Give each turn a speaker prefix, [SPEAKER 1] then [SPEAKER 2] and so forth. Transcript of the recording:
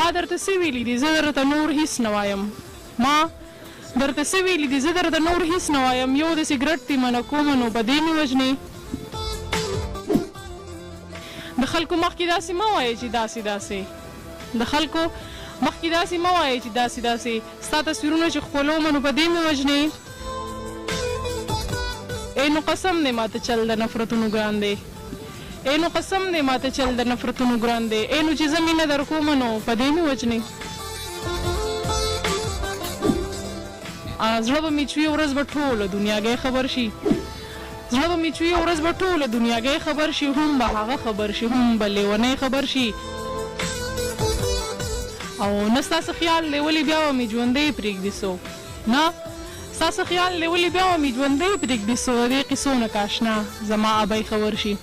[SPEAKER 1] ما درته څه ویلي دي زه درته نور هېڅ نه وایم ما درته څه ویلي دي زه درته نور هېڅ نه وایم یو د سګرټ دې منع کومه نو په دې مې وژنې د خلکو مخکې داسې مه وایې چې داسې داسې د خلکو مخکې داسې مه وایې چې داسې داسې ستا تصویرونه چې خپلوم نو په دې مې وژنې ای نو قسم دی ماته چل د نفرتونو ګران دی ای نو قسم دی ماته چل د نفرتونو ګران دی ای نو چې زه مینه در کوم نو په دې مې وژنې زړه به مې چې یوه ورځ به ټوله دنیاګۍ خبر شي زړه به مې چې یوه ورځ به ټوله دنیاګۍ خبر شي هم به هغه خبر شي هم به لیونی خبر شي او نه ستاسو خیال دی ولې بیا به مې ژوندی پرېږدي څوک نه ستاسو خیال دی ولې بیا به مې ژوندی پرېږدي څو د دې قیسو نه که اشنا زما ابۍ خبر شي